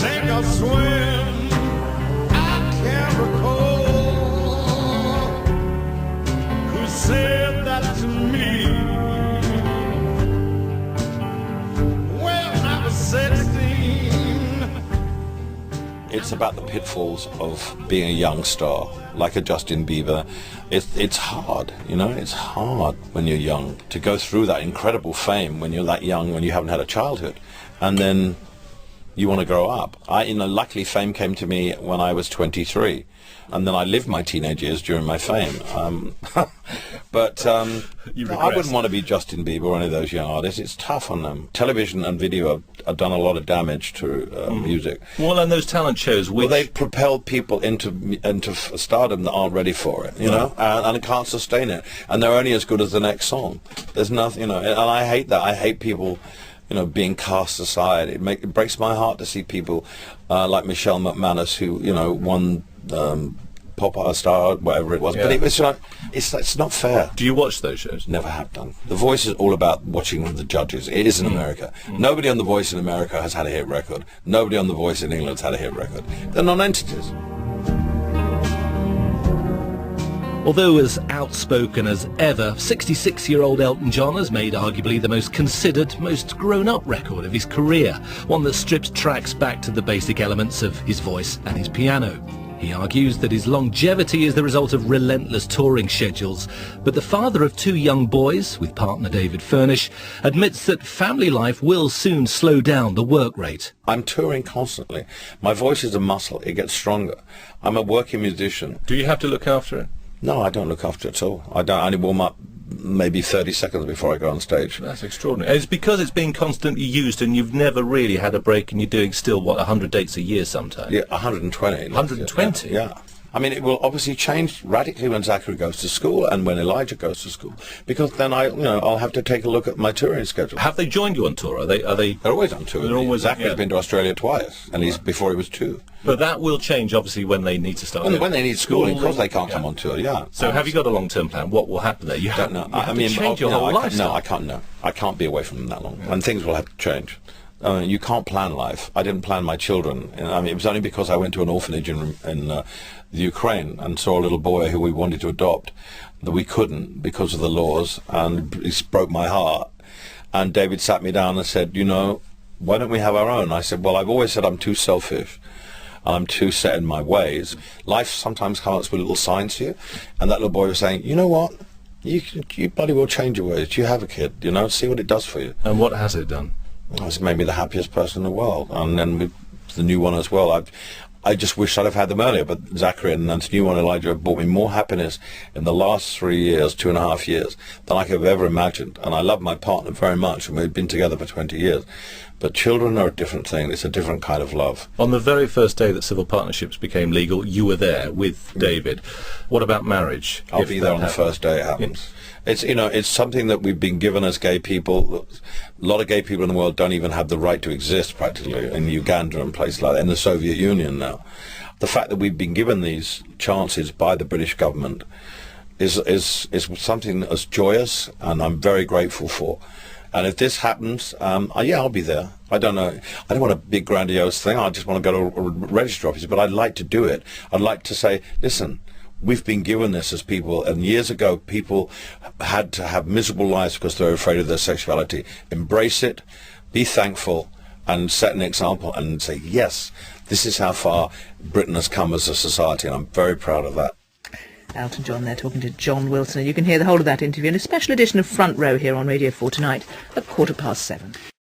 sink or swim, I can't recall who said that to me when I was 16. It's about the pitfalls of being a young star, like a Justin Bieber. It's hard, you know, it's hard when you're young to go through that incredible fame when you're that young, when you haven't had a childhood, and then you want to grow up. Luckily fame came to me when I was 23, and then I lived my teenage years during my fame. But I wouldn't want to be Justin Bieber or any of those young artists. It's tough on them. Television and video have done a lot of damage to music. Well, and those talent shows, which... Well, they propel people into stardom that aren't ready for it, you know, and can't sustain it. And they're only as good as the next song. There's nothing, you know, and I hate that. I hate people, you know, being cast aside. It breaks my heart to see people like Michelle McManus, who, you know, won Pop Star, whatever it was. Yeah. But it's like, it's not fair. Do you watch those shows? Never have done. The Voice is all about watching the judges. It is in America. Nobody on The Voice in America has had a hit record. Nobody on The Voice in England has had a hit record. They're non-entities. Although as outspoken as ever, 66-year-old Elton John has made arguably the most considered, most grown-up record of his career, one that strips tracks back to the basic elements of his voice and his piano. He argues that his longevity is the result of relentless touring schedules, but the father of 2 young boys, with partner David Furnish, admits that family life will soon slow down the work rate. I'm touring constantly. My voice is a muscle. It gets stronger. I'm a working musician. Do you have to look after it? No, I don't look after it at all. I only warm up maybe 30 seconds before I go on stage. That's extraordinary. And it's because it's being constantly used and you've never really had a break, and you're doing still, 100 dates a year sometimes? Yeah, 120. 120? Yeah. I mean, it will obviously change radically when Zachary goes to school and when Elijah goes to school, because then I'll have to take a look at my touring schedule. Have they joined you on tour? Are they? They're always on tour. They're always, Zachary's been to Australia twice, and he's before he was 2. But that will change, obviously, when they need to start. When they need schooling, because they can't come on tour. Yeah. So, have you got a long-term plan? What will happen there? You don't know. To change your whole lifestyle. No, I can't know. I can't be away from them that long, and things will have to change. You can't plan life. I didn't plan my children. I mean, it was only because I went to an orphanage in the Ukraine and saw a little boy who we wanted to adopt that we couldn't because of the laws, and it broke my heart. And David sat me down and said, you know, why don't we have our own? I said, well, I've always said I'm too selfish. I'm too set in my ways. Life sometimes comes with little signs to you. And that little boy was saying, you know what? You bloody well change your ways. You have a kid, you know, see what it does for you. And what has it done? It's made me the happiest person in the world. And then with the new one as well. I just wish I'd have had them earlier, but Zachary and the new one, Elijah, have brought me more happiness in the last 3 years, 2.5 years, than I could have ever imagined. And I love my partner very much, and we've been together for 20 years. But children are a different thing. It's a different kind of love. On the very first day that civil partnerships became legal, you were there with David. What about marriage? I'll be there on the first day it happens. It's, you know, it's something that we've been given as gay people. A lot of gay people in the world don't even have the right to exist, practically, in Uganda and places like that, in the Soviet Union now. The fact that we've been given these chances by the British government is something that's joyous, and I'm very grateful for. And if this happens, yeah, I'll be there. I don't know. I don't want a big grandiose thing. I just want to go to a registry office, but I'd like to do it. I'd like to say, listen, we've been given this as people, and years ago people had to have miserable lives because they were afraid of their sexuality. Embrace it, be thankful, and set an example and say, yes, this is how far Britain has come as a society, and I'm very proud of that. Elton John there talking to John Wilson, and you can hear the whole of that interview in a special edition of Front Row here on Radio 4 tonight at 7:15.